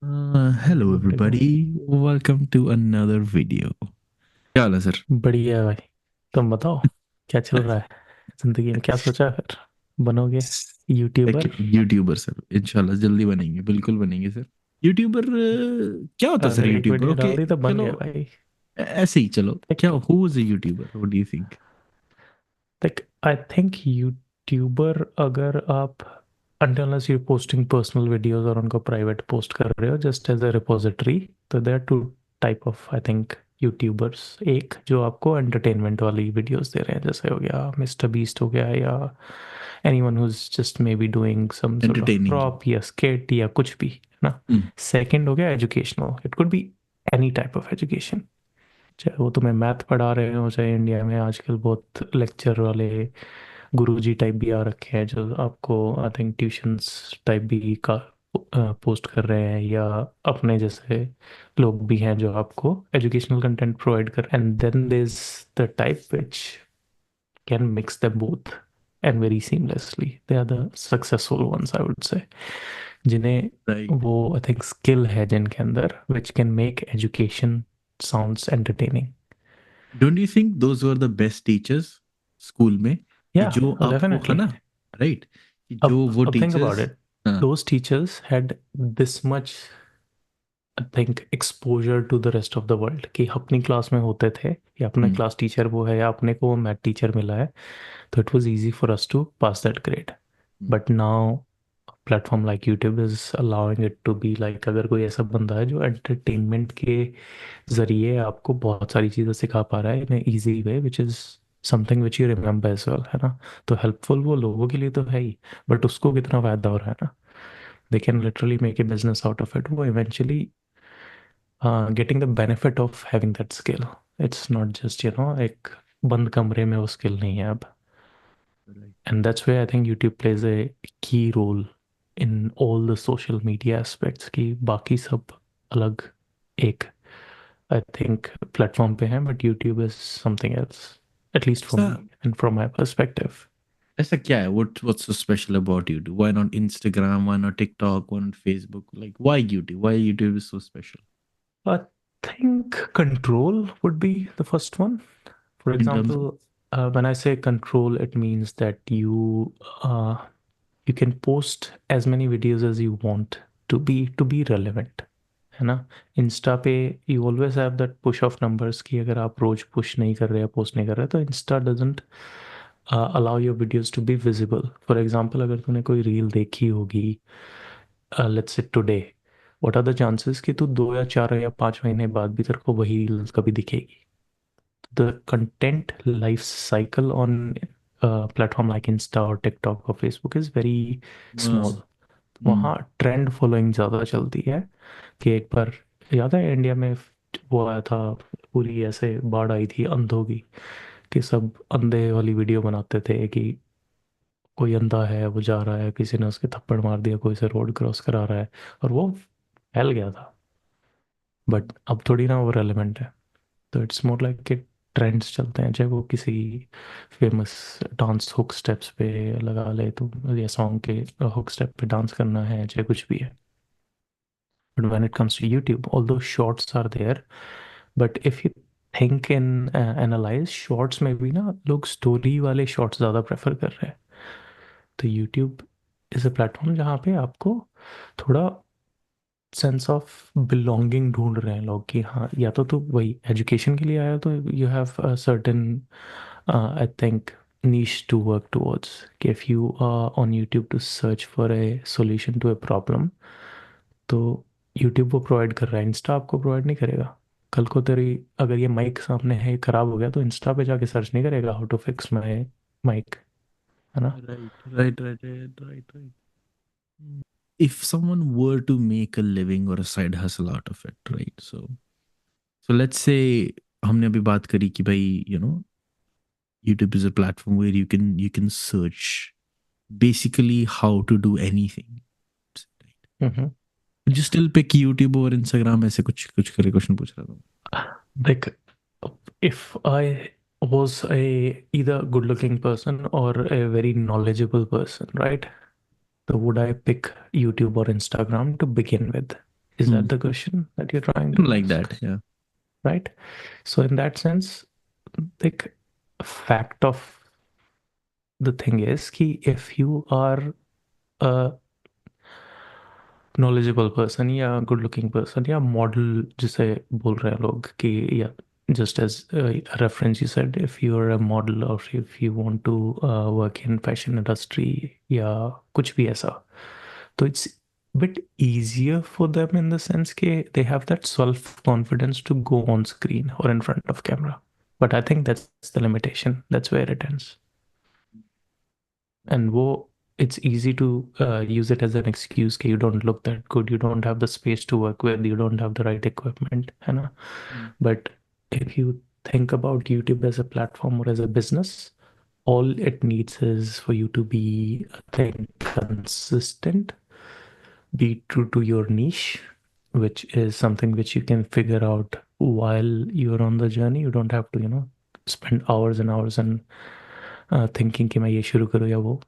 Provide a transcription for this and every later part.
Hello good evening. everybody, welcome to another video। क्या हाल है sir? बढ़िया है भाई। तुम बताओ, क्या चल रहा है जिंदगी में? क्या सोचा है फिर? बनोगे यूट्यूबर? यूट्यूबर सर, इंशाल्लाह जल्दी बनेंगे, बिल्कुल बनेंगे सर। यूट्यूबर क्या होता है सर अगर एक यूट्यूबर? वीडियो ओके, डाल दी तो बन चलो गए भाई। ऐसे ही चलो। क्या like who is a YouTuber? What do you think? Like I think YouTuber, अगर आप until unless you're posting personal videos और उनको प्राइवेट पोस्ट कर रहे हो जस्ट एज अ रिपोजिटरी, तो there are two type of I think YouTubers. एक जो आपको एंटरटेनमेंट वाली वीडियोस दे रहे हैं, जैसे हो गया मिस्टर बीस्ट हो गया, या anyone who is just maybe doing some sort of entertaining you. Prop या स्किट या कुछ भी, है ना। सेकंड हो गया educational, it could be any type of education. चाहे वो तुम्हें मैथ पढ़ा रहे हो, चाहे इंडिया में आजकल बहुत लेक्चर वाले गुरुजी टाइप भी आ रखे हैं जो आपको आई थिंक ट्यूशंस टाइप भी का पोस्ट कर रहे हैं, या अपने जैसे लोग भी हैं जो आपको एजुकेशनल कंटेंट प्रोवाइड कर। And then there is the type which can mix them both and very seamlessly. They are the successful ones, I would say, जिन्हें राइट। वो आई थिंक स्किल है जिनके अंदर which can make education sounds entertaining. Don't you think those were the best teachers school में? कि Yeah, जो आपको है definitely. ना, राइट, कि जो वो अब think about टीचर्स। it. हाँ। Those teachers had this much, I think, exposure to the rest of the world कि अपनी क्लास में होते थे, या अपना हम्म, क्लास टीचर वो है, या अपने को वो मैथ टीचर मिला है, तो it was easy for us to pass that grade. Hmm, But now platform like YouTube is allowing it to be like, अगर कोई ऐसा बंदा है जो एंटरटेनमेंट के जरिए आपको बहुत सारी चीज़ें सिखा पा रहा है in easy way which is something which you remember as well, है ना। तो हेल्पफुल वो लोगों के लिए तो है ही, बट उसको कितना फायदा हो रहा है ना। They can literally make a business out of it, वो eventually getting the benefit of having that skill. It's not just एक बंद कमरे में वो स्किल नहीं है अब। Right. And that's where I think YouTube plays a key role in all the social media aspects कि बाकी सब अलग एक I think platform पे हैं, but YouTube is something else, at least for ऐसा me and from my perspective. ऐसा क्या है? What's so special about YouTube? Why not Instagram? Why not TikTok? Why not Facebook? Like why YouTube? Why YouTube is so special? I think control would be the first one. For In terms of example, when I say control, it means that you can post as many videos as you want to be relevant, है ना। Insta पे you always have that push of numbers कि अगर आप रोज push नहीं कर रहे या पोस्ट नहीं कर रहे, तो insta doesn't allow your videos to be visible. For example, अगर तूने कोई रील देखी होगी let's say today, what are the chances कि तू 2 या 4 या 5 महीने बाद भी तेरे को वही रील कभी दिखेगी। the content life cycle on platform like Insta or TikTok or Facebook is very uh, small. mm, वहाँ ट्रेंड फॉलोइंग ज़्यादा चलती है कि एक बार याद है इंडिया में वो आया था, पूरी ऐसे बाढ़ आई थी अंधों की, कि सब अंधे वाली वीडियो बनाते थे कि कोई अंधा है, वो जा रहा है, किसी ने उसके थप्पड़ मार दिया, कोई से रोड क्रॉस करा रहा है, और वो फैल गया था। बट अब थोड़ी ना वो रेलेवेंट है। तो इट्स मोर लाइक कि ट्रेंड्स चलते हैं, चाहे वो किसी फेमस डांस हुक स्टेप्स पे लगा ले तो, या सॉन्ग के हुक स्टेप पे डांस करना है, चाहे कुछ भी है। But when it comes to YouTube, although shorts are there, but if you think in analyze, shorts में भी ना लोग स्टोरी वाले शॉर्ट्स ज़्यादा प्रेफर कर रहे हैं। तो यूट्यूब इज़ अ प्लेटफॉर्म जहाँ पे आपको थोड़ा सेंस ऑफ बिलोंगिंग ढूंढ रहे हैं लोग कि हाँ, या तो वही एजुकेशन के लिए आया तो you have certain I think niche to work towards, कि if you are on YouTube to search for a solution to a problem, तो YouTube वो प्रोवाइड कर रहा है, इंस्टा आपको प्रोवाइड नहीं करेगा। कल को तेरी अगर ये माइक सामने है, ये खराब हो गया, तो इंस्टा पे जाके सर्च नहीं करेगा how to fix my mic, है ना। right. If someone were to make a living or a side hustle out of it, right? So let's say हमने अभी बात करी कि भाई YouTube is a platform where you can search basically how to do anything. Hmm. Would you still pick YouTube over Instagram? ऐसे कुछ कुछ करे क्वेश्चन पूछ रहा था। देख, if I was a either good looking person or a very knowledgeable person, right? So would I pick YouTube or Instagram to begin with? Is Hmm. that the question that you're trying to Like ask? that, yeah. Right? So in that sense, like, fact of the thing is कि if you are a knowledgeable person या good looking person या model जिसे बोल रहे हैं लोग कि या just as a reference you said, if you're a model or if you want to work in fashion industry या कुछ भी ऐसा, तो it's bit easier for them in the sense कि they have that self confidence to go on screen or in front of camera. But I think that's the limitation. That's where it ends. And wo, it's easy to use it as an excuse कि you don't look that good, you don't have the space to work with, you don't have the right equipment, है ना? Hmm. But if you think about YouTube as a platform or as a business, all it needs is for you to be, I think, consistent, be true to your niche, which is something which you can figure out while you're on the journey. You don't have to, spend hours and hours and thinking कि मैं ये शुरू करूँ या वो.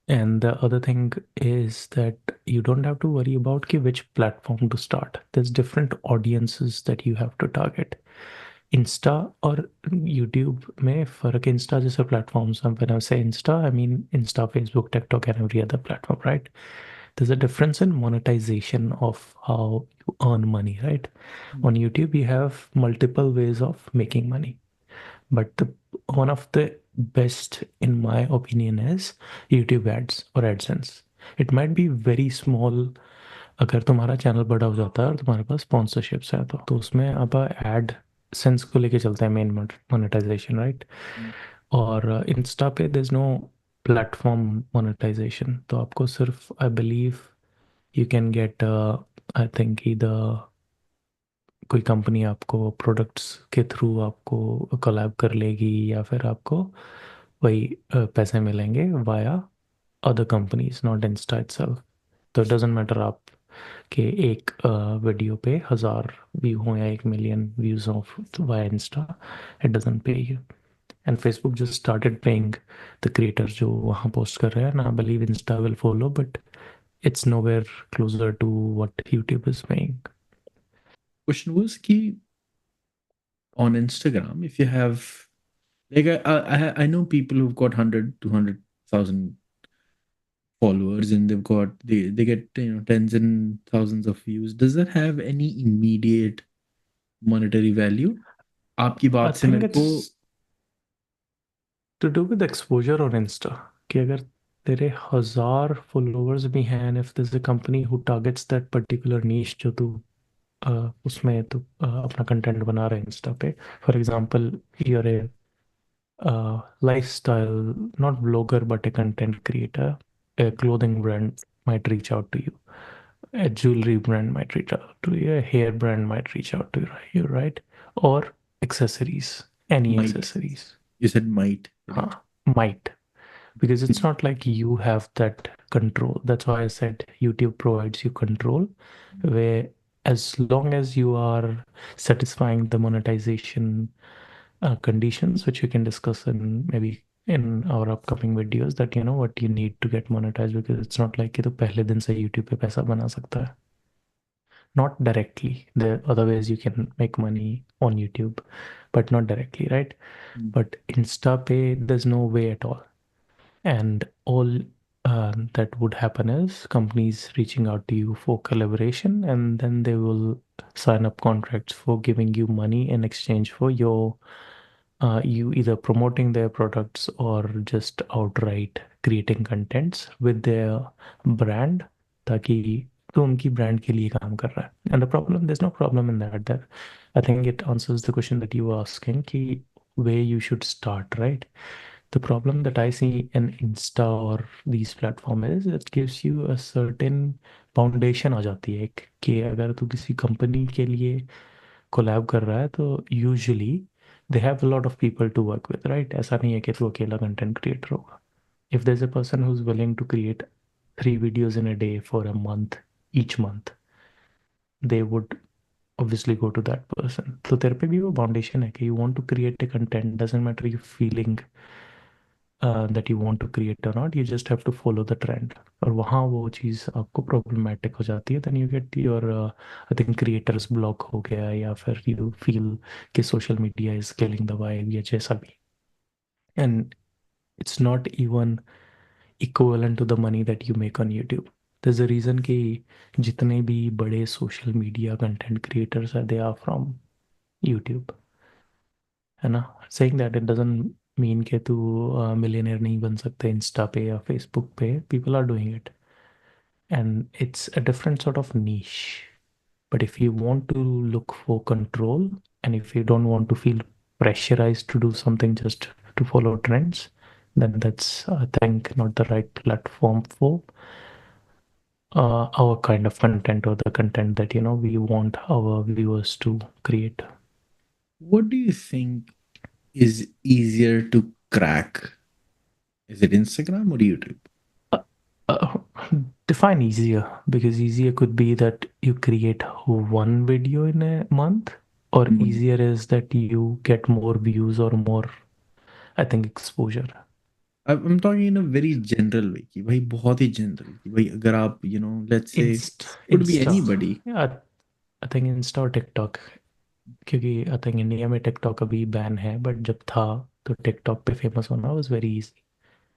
And the other thing is that you don't have to worry about ki which platform to start. There's different audiences that you have to target. Insta or YouTube में फर्क. Insta जैसे platforms, and when I say Insta, I mean Insta, Facebook, TikTok, and every other platform, right? There's a difference in monetization of how you earn money, right? Hmm. On YouTube, you have multiple ways of making money. But one of the best, in my opinion, is YouTube ads or AdSense. It might be very small. अगर तुम्हारा channel बड़ा हो जाता है और तुम्हारे पास sponsorships है तो उसमें अब एड सेंस को लेके चलता है मेन मोनेटाइजेशन, राइट? Hmm. और इंस्टा पे there is no platform monetization, तो आपको सिर्फ, I believe, you can get, I think, इधर कोई कंपनी आपको प्रोडक्ट्स के थ्रू आपको कोलैब कर लेगी या फिर आपको वही पैसे मिलेंगे via other companies, not Insta itself. तो इट डजेंट मैटर आप कि एक वीडियो पे 1,000 व्यू हो या 1 million views of via Insta, it doesn't pay you. And Facebook just started paying the creators जो वहाँ पोस्ट कर रहे हैं, ना believe Insta will follow, but it's nowhere closer to what YouTube is paying. Question was ki on Instagram, if you have like I know people who've got 100, 200,000 followers and they get tens and thousands of views. Does that have any immediate monetary value? आपकी I बात से think मेरे को it's to do with exposure on Insta. कि अगर तेरे 1,000 followers भी हैं, and if there's a company who targets that particular niche जो तू उसमें तू अपना कंटेंट बना रहा है इंस्टा पे, for example you're a lifestyle, not blogger, but a content creator, a clothing brand might reach out to you, a jewelry brand might reach out to you, a hair brand might reach out to you, right? Or accessories, any might. accessories. You said might, Huh, right? might. Because it's not like you have that control. That's why I said YouTube provides you control, where as long as you are satisfying the monetization conditions, which we can discuss in maybe in our upcoming videos, that you know what you need to get monetized, because it's not like कि तो पहले दिन से YouTube पे पैसा बना सकता है. Not directly. There are other ways you can make money on YouTube, but not directly, right? Mm. But InstaPay, there's no way at all. And all that would happen is companies reaching out to you for collaboration, and then they will sign up contracts for giving you money in exchange for your you either promoting their products or just outright creating contents with their brand, ताकि तो उनकी brand के लिए काम कर रहा है. And the problem, there's no problem in that. That I think it answers the question that you were asking कि where you should start, right? The problem that I see in Insta or these platform is it gives you a certain foundation आ जाती है कि अगर तू किसी company के लिए collab कर रहा है तो usually they have a lot of people to work with, right? ऐसा नहीं है कि तू अकेला कंटेंट क्रिएटर होगा. If there is a person who is willing to create 3 videos in a day for a month, each month, they would obviously go to that person. तो तेरे पे भी वो फाउंडेशन है कि you want to create a content, doesn't matter you feeling that you want to create or not, you just have to follow the trend. और वहाँ वो चीज़ आपको problematic हो जाती है, then you get your I think creators block हो गया, या फिर you feel कि social media is killing the vibe या जैसा भी, and it's not even equivalent to the money that you make on YouTube. There's a reason कि जितने भी बड़े social media content creators are, they are from YouTube, है ना. Saying that it doesn't mean कि तू मिलियनर नहीं बन सकते इंस्टा पे या फेसबुक पे. People are doing it, and it's a different sort of niche. But if you want to look for control, and if you don't want to feel pressurized to do something just to follow trends, then that's, I think, not the right platform for our kind of content, or the content that we want our viewers to create. What do you think is easier to crack? Is it Instagram or YouTube? Uh, uh, Define easier, because easier could be that you create one video in a month, or Hmm. easier is that you get more views or more, I think, exposure. I'm talking in a very general way कि भाई बहुत ही general कि भाई अगर आप let's say could be Insta, anybody. I think Insta और TikTok, क्योंकि I think India में टिकटॉक अभी बैन है, बट जब था तो टिकटॉक पे फेमस होना was very easy.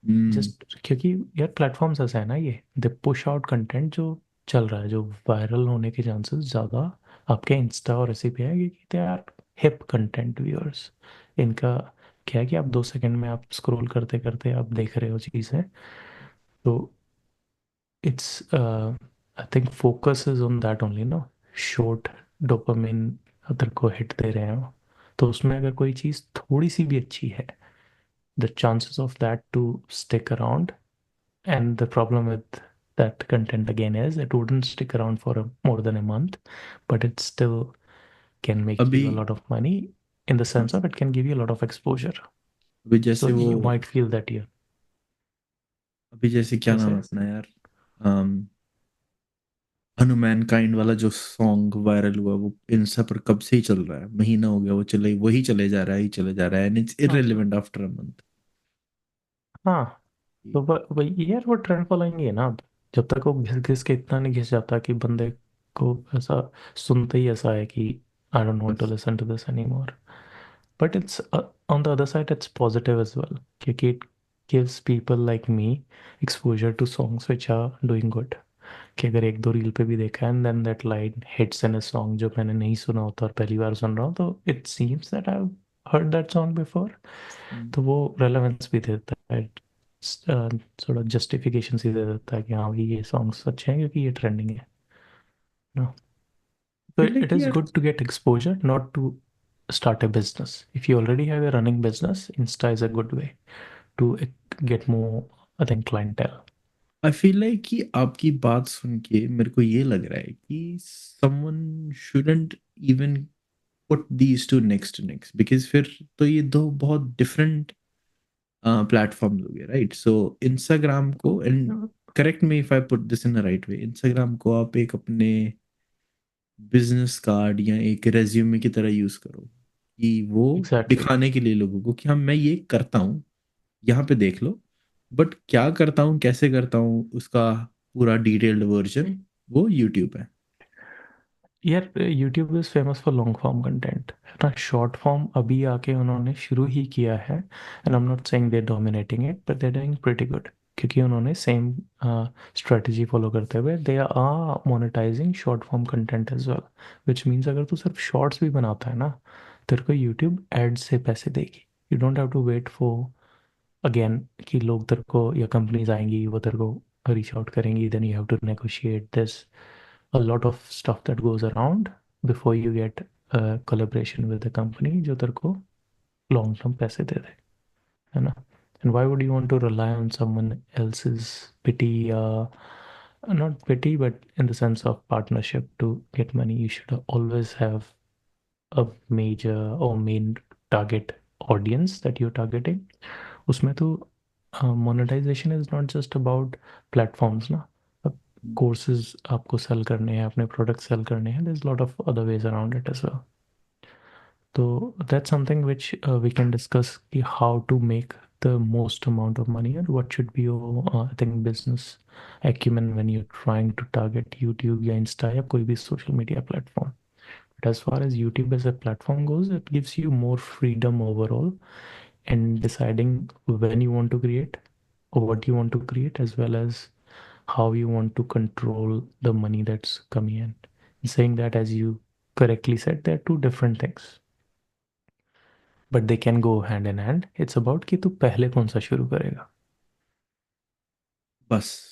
Hmm. Just क्योंकि यार प्लेटफॉर्म्स ऐसा है ना, ये दे पुश आउट कंटेंट जो चल रहा है, जो वायरल होने के चांसेस ज़्यादा आपके इंस्टा और ऐसे पे है, क्योंकि they are hip content viewers. इनका क्या है कि आप 2 सेकंड में आप स्क्रॉल करते करते आप देख रहे हो चीज़ें. तो it's I think focus is on that only, no. Short dopamine अगर को हिट दे रहे हो, तो उसमें अगर कोई चीज़ थोड़ी सी भी अच्छी है, the chances of that to stick around. And the problem with that content again is it wouldn't stick around for more than a month, but it still can make अभी you a lot of money, in the हाँ, sense of it can give you a lot of exposure. अभी So जैसे वो you might feel that you अभी जैसे क्या नाम है जैसे. अपना यार हनुमान काइंड वाला जो सॉन्ग वायरल हुआ वो इंस्टा पर कब से ही चल रहा है, महीना हो गया वो चले वही चले जा रहा है ही चले जा रहा है एंड इट्स हाँ. Irrelevant after a month. हाँ, तो वही यार, वो ट्रेंड फॉलोइंग ही है ना. अब जब तक वो घिस घिस के इतना नहीं घिस जाता कि बंदे को ऐसा सुनते ही ऐसा है कि आई डोंट वांट टू बस. Listen to this any more. But it's on the other side it's positive as well, क्योंकि it gives people like me exposure to songs which are doing good. कि अगर एक दो reel पे भी देखा है, and then that line hits in a song जो मैंने नहीं सुना होता और पहली बार सुन रहा हूँ, तो it seems that I heard that song before. Hmm. तो वो रेलेवेंस भी देता है, थोड़ा जस्टिफिकेशन सी दे देता है कि हाँ भाई ये सॉन्ग्स अच्छे हैं क्योंकि ये ट्रेंडिंग है ना. So feel it like is यार good to get exposure, not to start a business. If you already have a running business, Insta is a good way to get more, I think, clientele. I feel like कि आपकी बात सुन के मेरे को ये लग रहा है कि someone shouldn't even put these two next to next because फिर तो ये दो बहुत डिफरेंट प्लेटफॉर्म्स हो गए राइट. सो इंस्टाग्राम को and correct me if I put this in the right way, Instagram को आप एक अपने बिजनेस कार्ड या एक रेज्यूमे की तरह यूज करो कि वो Exactly. दिखाने के लिए लोगों को कि हाँ मैं ये करता हूँ, यहाँ पे देख लो. बट क्या करता हूँ कैसे करता हूँ उसका पूरा डिटेल्ड वर्जन वो यूट्यूब है. यार YouTube is famous for long form content, है ना. शॉर्ट फॉर्म अभी आके उन्होंने शुरू ही किया है, and I am not saying they dominating it, but they doing pretty good. क्योंकि उन्होंने सेम स्ट्रेटजी फॉलो करते हुए they are monetizing short form content as well. Which means अगर तू सिर्फ शॉर्ट्स भी बनाता है ना, तेरे को यूट्यूब एड्स से पैसे देगी. You don't have to wait for again कि लोग तेरे को या कंपनीज आएंगी वो तेरे को रीच आउट करेंगी, then you have to negotiate this, a lot of stuff that goes around before you get a collaboration with a company जो तेरे को long term पैसे दे दे, है ना. And why would you want to rely on someone else's pity, not pity, but in the sense of partnership to get money? You should always have a major or main target audience that you're targeting. उसमें तो monetization is not just about platforms ना. अब courses आपको sell करने हैं, अपने products sell करने हैं, there's a lot of other ways around it as well. तो that's something which we can discuss कि how to make the most amount of money, or what should be your I think business acumen when you're trying to target YouTube या Insta या कोई भी social media platform. But as far as YouTube as a platform goes, it gives you more freedom overall in deciding when you want to create or what you want to create, as well as how you want to control the money that's coming in. Saying that, as you correctly said, they're two different things, but they can go hand in hand. It's about कि तू पहले कौन सा शुरू करेगा. बस